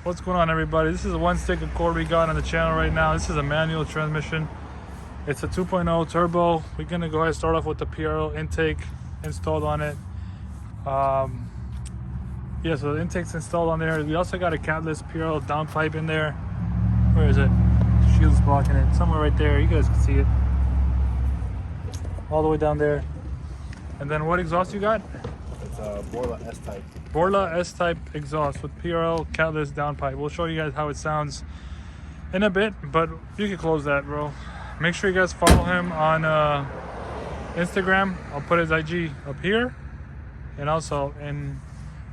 What's going on, everybody? This is a one stick of cord we got on the channel right now. This is a manual transmission. It's a 2.0 turbo. We're gonna go ahead and start off with the PRL intake installed on it. Yeah, so the intake's installed on there. We also got a catless PRL downpipe in there. Where is it? The shield's blocking it. Somewhere right there. You guys can see it. All the way down there. And then what exhaust you got? It's a Borla S-type. Borla S-type exhaust with PRL catless downpipe. We'll show you guys how it sounds in a bit, but you can close that, bro. Make sure you guys follow him on Instagram. I'll put his IG up here and also in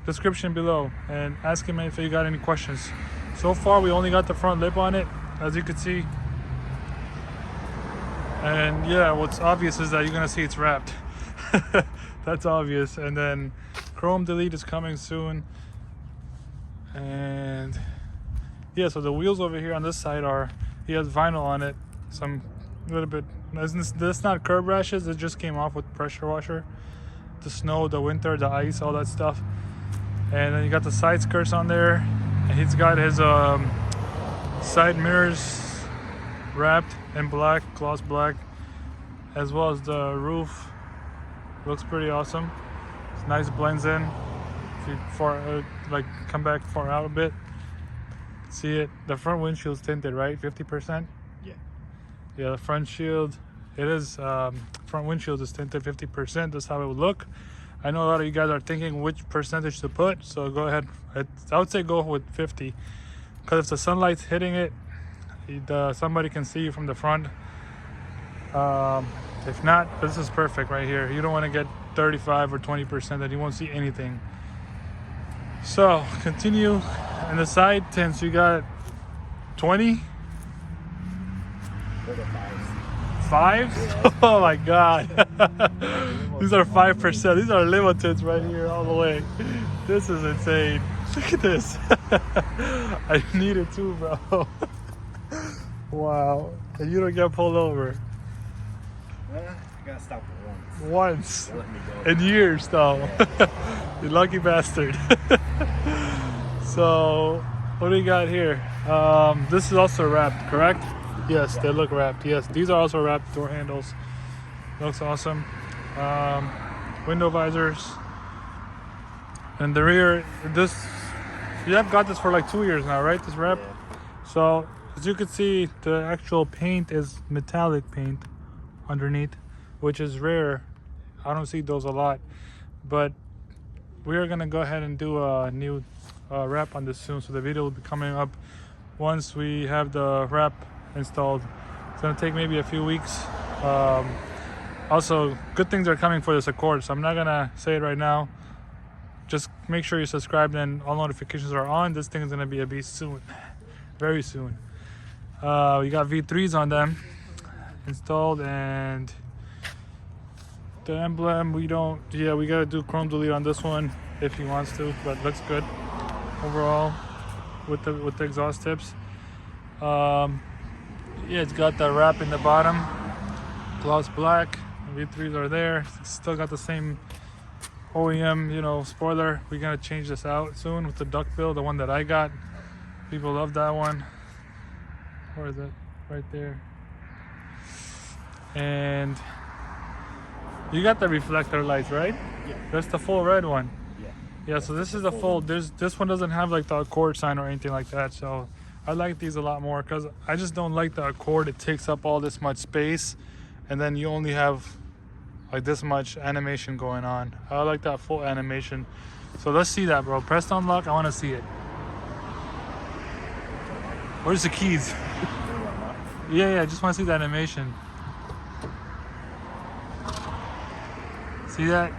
description below, and ask him if you got any questions. So far we only got the front lip on it, as you can see, and yeah, what's obvious is that you're gonna see it's wrapped. That's obvious. And then chrome delete is coming soon. And yeah, so the wheels over here on this side he has vinyl on it, some little bit. That's not curb rashes, it just came off with pressure washer. The snow, the winter, the ice, all that stuff. And then you got the side skirts on there, and he's got his side mirrors wrapped in black, gloss black, as well as the roof. Looks pretty awesome. It's nice, blends in. If you come back far out a bit, see it. The front windshield's tinted, right? 50%. Yeah. Yeah, the front shield. It is front windshield is tinted 50%. That's how it would look. I know a lot of you guys are thinking which percentage to put, so go ahead. I would say go with 50, because if the sunlight's hitting it, somebody can see you from the front. If not, this is perfect right here. You don't want to get 35 or 20%, that you won't see anything. So continue. And the side tints, you got 20? Fives? Yeah. Oh my god. These are 5%. These are limited right here all the way. This is insane. Look at this. I need it too, bro. Wow. And you don't get pulled over. I gotta stop for once. Once. They let me go. In years, though. Yeah. You lucky bastard. So, what do you got here? This is also wrapped, correct? Yes, they look wrapped. Yes, these are also wrapped door handles. Looks awesome. Window visors. And the rear, you have got this for like 2 years now, right? This wrap. Yeah. So as you can see, the actual paint is metallic paint underneath, which is rare. I don't see those a lot, but we are gonna go ahead and do a new wrap on this soon. So the video will be coming up once we have the wrap installed. It's gonna take maybe a few weeks. Also, good things are coming for this Accord, so I'm not gonna say it right now. Just make sure you subscribe and all notifications are on. This thing is gonna be a beast soon, very soon. We got V3s on them installed, and the emblem we gotta do chrome delete on this one if he wants to, but looks good overall with the exhaust tips. Yeah, it's got the wrap in the bottom, gloss black. V3s are there. It's still got the same OEM, spoiler. We're gonna change this out soon with the duckbill, the one that I got. People love that one. Where is it? Right there. And you got the reflector lights, right? Yeah. That's the full red one. Yeah. Yeah, so this is the full. This one doesn't have like the Accord sign or anything like that. So I like these a lot more, because I just don't like the Accord. It takes up all this much space, and then you only have like this much animation going on. I like that full animation. So let's see that, bro. Press to unlock. I want to see it. Where's the keys? Yeah, I just want to see the animation. See that?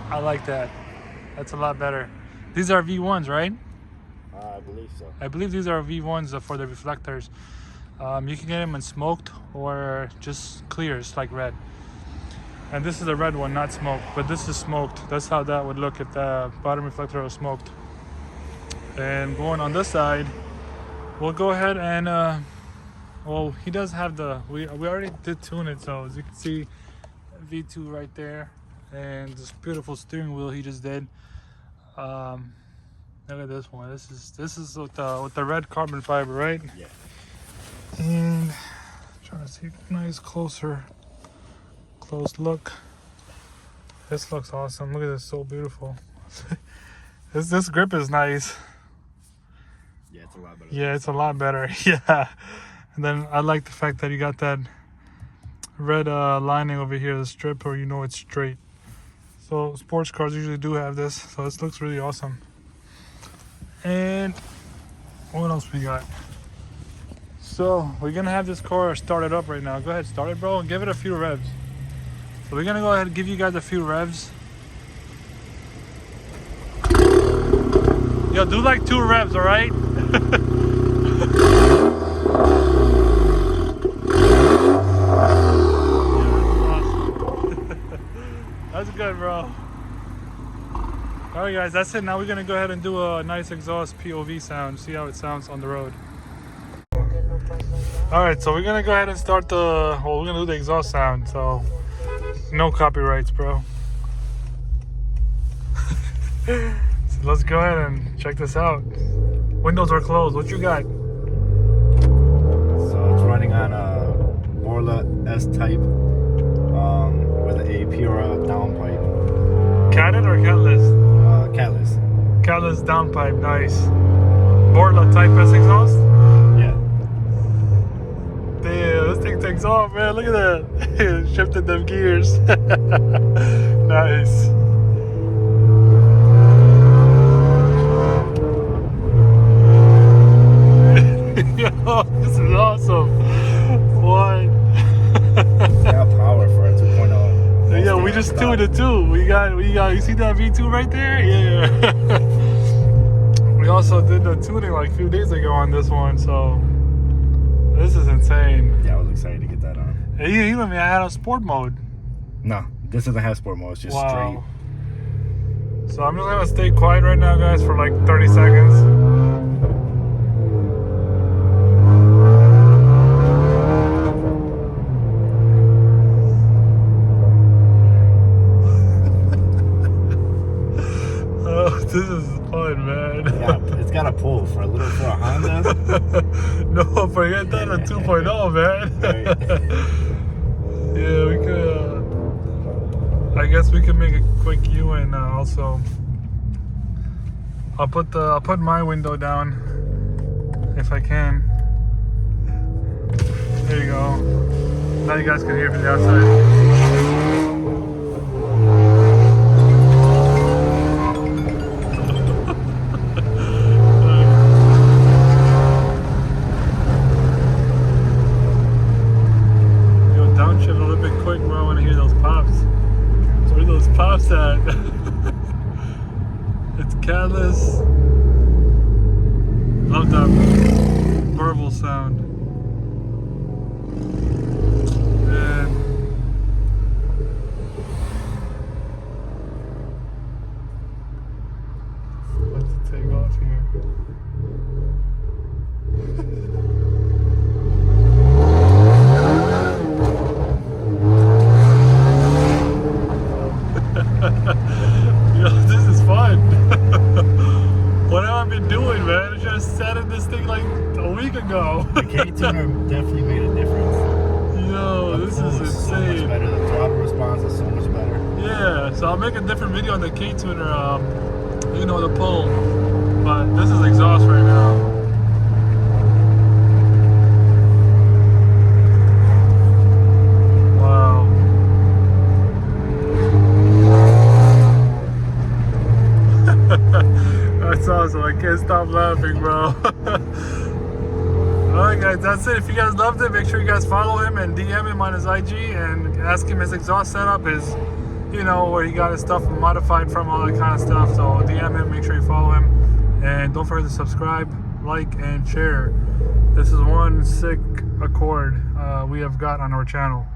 I like that. That's a lot better. These are V1s, right? I believe so. I believe these are V1s for the reflectors. You can get them in smoked or just clears, like red. And this is a red one, not smoked, but this is smoked. That's how that would look if the bottom reflector was smoked. And going on this side, we'll go ahead and well, he does have we already did tune it, so as you can see, V2 right there, and this beautiful steering wheel he just did. And Look at this one. This is with the red carbon fiber, right? Yeah. And trying to see nice close look. This looks awesome. Look at this, so beautiful. This grip is nice. Yeah, it's a lot better. Yeah, it's a lot better. Yeah. And then I like the fact that you got that red lining over here, the strip, or you know it's straight. So sports cars usually do have this. So this looks really awesome. And what else we got? So we're gonna have this car started up right now. Go ahead, start it, bro, and give it a few revs. So we're gonna go ahead and give you guys a few revs. Yo, do like 2 revs, all right? That's good, bro. All right, guys, that's it. Now we're gonna go ahead and do a nice exhaust POV sound. See how it sounds on the road. All right, so we're gonna go ahead and start we're gonna do the exhaust sound. So no copyrights, bro. So let's go ahead and check this out. Windows are closed. What you got? So it's running on a Borla S-Type with a pure downpipe. Catted or catless? Catless. Catless downpipe, nice. Borla Type S exhaust? Yeah. Damn, this thing takes off, man. Look at that. Shifted them gears. Nice. Yo, this is awesome. What? Got power for a 2.0. Yeah, we just tuned it too. We got. You see that V2 right there? Yeah. We also did the tuning like a few days ago on this one, so this is insane. Yeah, I was excited to get that on. Hey, you let me add a sport mode. No, this doesn't have sport mode. It's just straight. So I'm just gonna stay quiet right now, guys, for like 30 seconds. This is fun, man. Yeah, it's got a pull for a Honda. No, forget that a 2.0, man. Right. Yeah, we could. I guess we could make a quick U and also. I'll put my window down if I can. There you go. Now you guys can hear from the outside. Pops at. It's catless. Love that verbal sound. And about to take off here. Yo, this is fun. What have I been doing, man? I should have sat in this thing like a week ago. The K-tuner definitely made a difference. Yo, this is insane. So much better. The throttle response is so much better. Yeah, so I'll make a different video on the K-tuner, you know, the pull. But this is exhaust right now. That's awesome. I can't stop laughing, bro. Alright, guys, that's it. If you guys loved it, make sure you guys follow him and DM him on his IG and ask him his exhaust setup, his, you know, where he got his stuff modified from, all that kind of stuff. So DM him, make sure you follow him, and don't forget to subscribe, like, and share. This is one sick Accord we have got on our channel.